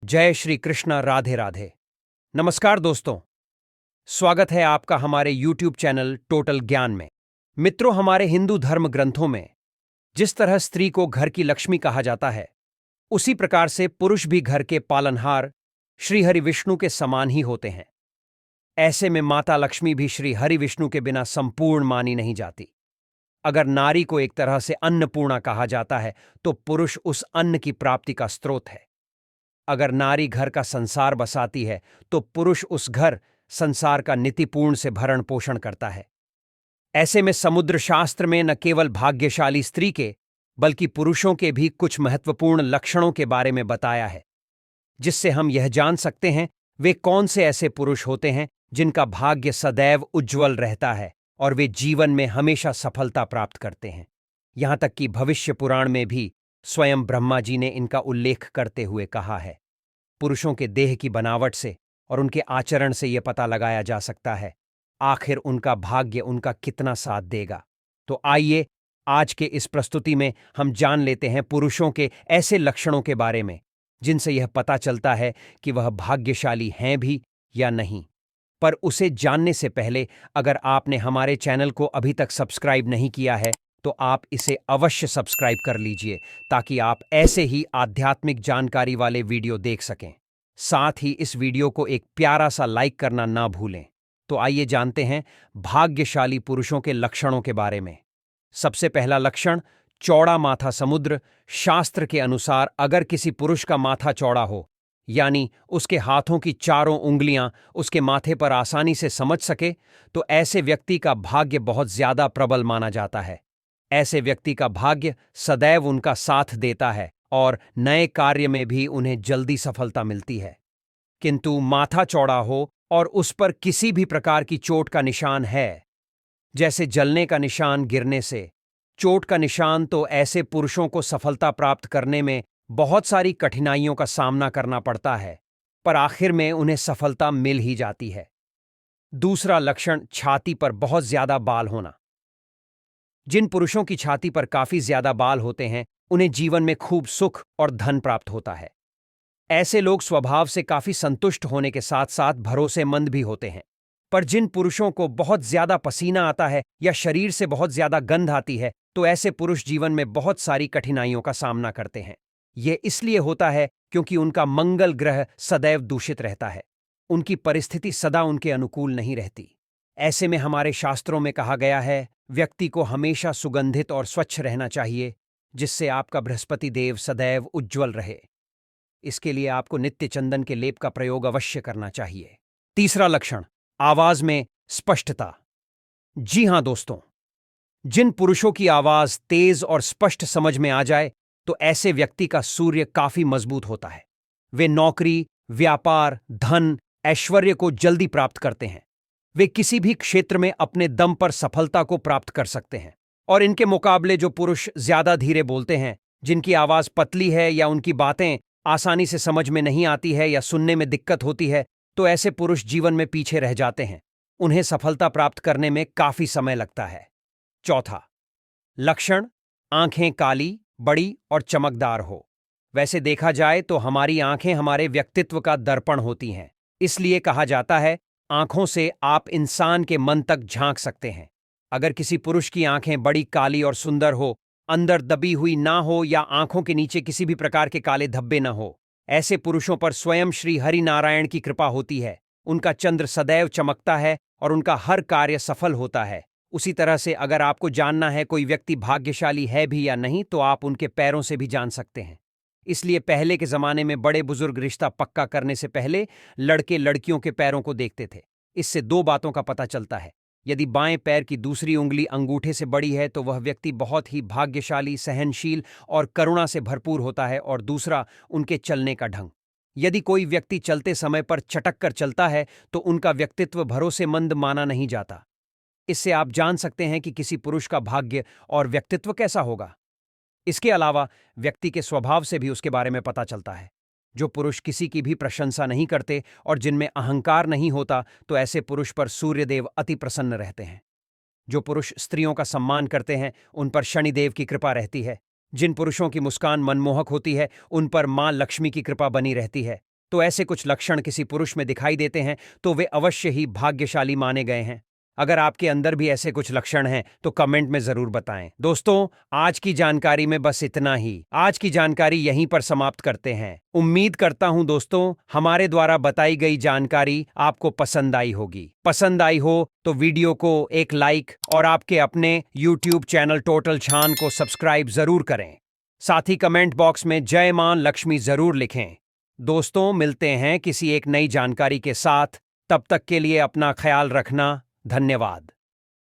जय श्री कृष्ण। राधे राधे। नमस्कार दोस्तों, स्वागत है आपका हमारे YouTube चैनल टोटल ज्ञान में। मित्रों, हमारे हिंदू धर्म ग्रंथों में जिस तरह स्त्री को घर की लक्ष्मी कहा जाता है, उसी प्रकार से पुरुष भी घर के पालनहार श्री हरि विष्णु के समान ही होते हैं। ऐसे में माता लक्ष्मी भी श्री हरि विष्णु के बिना संपूर्ण मानी नहीं जाती। अगर नारी को एक तरह से अन्नपूर्णा कहा जाता है, तो पुरुष उस अन्न की प्राप्ति का स्रोत है। अगर नारी घर का संसार बसाती है, तो पुरुष उस घर संसार का नीतिपूर्ण से भरण पोषण करता है। ऐसे में समुद्र शास्त्र में न केवल भाग्यशाली स्त्री के, बल्कि पुरुषों के भी कुछ महत्वपूर्ण लक्षणों के बारे में बताया है, जिससे हम यह जान सकते हैं वे कौन से ऐसे पुरुष होते हैं जिनका भाग्य सदैव उज्ज्वल रहता है और वे जीवन में हमेशा सफलता प्राप्त करते हैं। यहां तक कि भविष्य पुराण में भी स्वयं ब्रह्मा जी ने इनका उल्लेख करते हुए कहा है। पुरुषों के देह की बनावट से और उनके आचरण से यह पता लगाया जा सकता है आखिर उनका भाग्य उनका कितना साथ देगा। तो आइए आज के इस प्रस्तुति में हम जान लेते हैं पुरुषों के ऐसे लक्षणों के बारे में जिनसे यह पता चलता है कि वह भाग्यशाली हैं भी या नहीं। पर उसे जानने से पहले अगर आपने हमारे चैनल को अभी तक सब्सक्राइब नहीं किया है, तो आप इसे अवश्य सब्सक्राइब कर लीजिए, ताकि आप ऐसे ही आध्यात्मिक जानकारी वाले वीडियो देख सकें। साथ ही इस वीडियो को एक प्यारा सा लाइक करना ना भूलें। तो आइए जानते हैं भाग्यशाली पुरुषों के लक्षणों के बारे में। सबसे पहला लक्षण, चौड़ा माथा समुद्र। शास्त्र के अनुसार अगर किसी पुरुष का माथा चौड़ा हो, यानी उसके हाथों की चारों उंगलियां उसके माथे पर आसानी से समझ सके, तो ऐसे व्यक्ति का भाग्य बहुत ज्यादा प्रबल माना जाता है। ऐसे व्यक्ति का भाग्य सदैव उनका साथ देता है और नए कार्य में भी उन्हें जल्दी सफलता मिलती है। किंतु माथा चौड़ा हो और उस पर किसी भी प्रकार की चोट का निशान है, जैसे जलने का निशान, गिरने से चोट का निशान, तो ऐसे पुरुषों को सफलता प्राप्त करने में बहुत सारी कठिनाइयों का सामना करना पड़ता है, पर आखिर में उन्हें सफलता मिल ही जाती है। दूसरा लक्षण, छाती पर बहुत ज्यादा बाल होना। जिन पुरुषों की छाती पर काफी ज्यादा बाल होते हैं, उन्हें जीवन में खूब सुख और धन प्राप्त होता है। ऐसे लोग स्वभाव से काफी संतुष्ट होने के साथ साथ भरोसेमंद भी होते हैं। पर जिन पुरुषों को बहुत ज्यादा पसीना आता है या शरीर से बहुत ज्यादा गंध आती है, तो ऐसे पुरुष जीवन में बहुत सारी कठिनाइयों का सामना करते हैं। यह इसलिए होता है क्योंकि उनका मंगल ग्रह सदैव दूषित रहता है। उनकी परिस्थिति सदा उनके अनुकूल नहीं रहती। ऐसे में हमारे शास्त्रों में कहा गया है, व्यक्ति को हमेशा सुगंधित और स्वच्छ रहना चाहिए, जिससे आपका बृहस्पति देव सदैव उज्ज्वल रहे। इसके लिए आपको नित्य चंदन के लेप का प्रयोग अवश्य करना चाहिए। तीसरा लक्षण, आवाज में स्पष्टता। जी हां दोस्तों, जिन पुरुषों की आवाज तेज और स्पष्ट समझ में आ जाए, तो ऐसे व्यक्ति का सूर्य काफी मजबूत होता है। वे नौकरी, व्यापार, धन, ऐश्वर्य को जल्दी प्राप्त करते हैं। वे किसी भी क्षेत्र में अपने दम पर सफलता को प्राप्त कर सकते हैं। और इनके मुकाबले जो पुरुष ज्यादा धीरे बोलते हैं, जिनकी आवाज पतली है या उनकी बातें आसानी से समझ में नहीं आती है या सुनने में दिक्कत होती है, तो ऐसे पुरुष जीवन में पीछे रह जाते हैं। उन्हें सफलता प्राप्त करने में काफी समय लगता है। चौथा लक्षण, आंखें काली, बड़ी और चमकदार हो। वैसे देखा जाए तो हमारी आंखें हमारे व्यक्तित्व का दर्पण होती हैं। इसलिए कहा जाता है, आंखों से आप इंसान के मन तक झांक सकते हैं। अगर किसी पुरुष की आंखें बड़ी काली और सुंदर हो, अंदर दबी हुई ना हो या आंखों के नीचे किसी भी प्रकार के काले धब्बे ना हो, ऐसे पुरुषों पर स्वयं श्री हरि नारायण की कृपा होती है। उनका चंद्र सदैव चमकता है और उनका हर कार्य सफल होता है। उसी तरह से अगर आपको जानना है कोई व्यक्ति भाग्यशाली है भी या नहीं, तो आप उनके पैरों से भी जान सकते हैं। इसलिए पहले के जमाने में बड़े बुजुर्ग रिश्ता पक्का करने से पहले लड़के लड़कियों के पैरों को देखते थे। इससे दो बातों का पता चलता है। यदि बाएं पैर की दूसरी उंगली अंगूठे से बड़ी है, तो वह व्यक्ति बहुत ही भाग्यशाली, सहनशील और करुणा से भरपूर होता है। और दूसरा, उनके चलने का ढंग। यदि कोई व्यक्ति चलते समय पर चटक कर चलता है, तो उनका व्यक्तित्व भरोसेमंद माना नहीं जाता। इससे आप जान सकते हैं कि किसी पुरुष का भाग्य और व्यक्तित्व कैसा होगा। इसके अलावा व्यक्ति के स्वभाव से भी उसके बारे में पता चलता है। जो पुरुष किसी की भी प्रशंसा नहीं करते और जिनमें अहंकार नहीं होता, तो ऐसे पुरुष पर सूर्यदेव अति प्रसन्न रहते हैं। जो पुरुष स्त्रियों का सम्मान करते हैं, उन पर शनिदेव की कृपा रहती है। जिन पुरुषों की मुस्कान मनमोहक होती है, उन पर मां लक्ष्मी की कृपा बनी रहती है। तो ऐसे कुछ लक्षण किसी पुरुष में दिखाई देते हैं तो वे अवश्य ही भाग्यशाली माने गए हैं। अगर आपके अंदर भी ऐसे कुछ लक्षण हैं तो कमेंट में जरूर बताएं। दोस्तों, आज की जानकारी में बस इतना ही। आज की जानकारी यहीं पर समाप्त करते हैं। उम्मीद करता हूं दोस्तों, हमारे द्वारा बताई गई जानकारी आपको पसंद आई होगी। पसंद आई हो तो वीडियो को एक लाइक और आपके अपने YouTube चैनल टोटल छान को सब्सक्राइब जरूर करें। साथ ही कमेंट बॉक्स में जय मां लक्ष्मी जरूर लिखें। दोस्तों, मिलते हैं किसी एक नई जानकारी के साथ। तब तक के लिए अपना ख्याल रखना। धन्यवाद।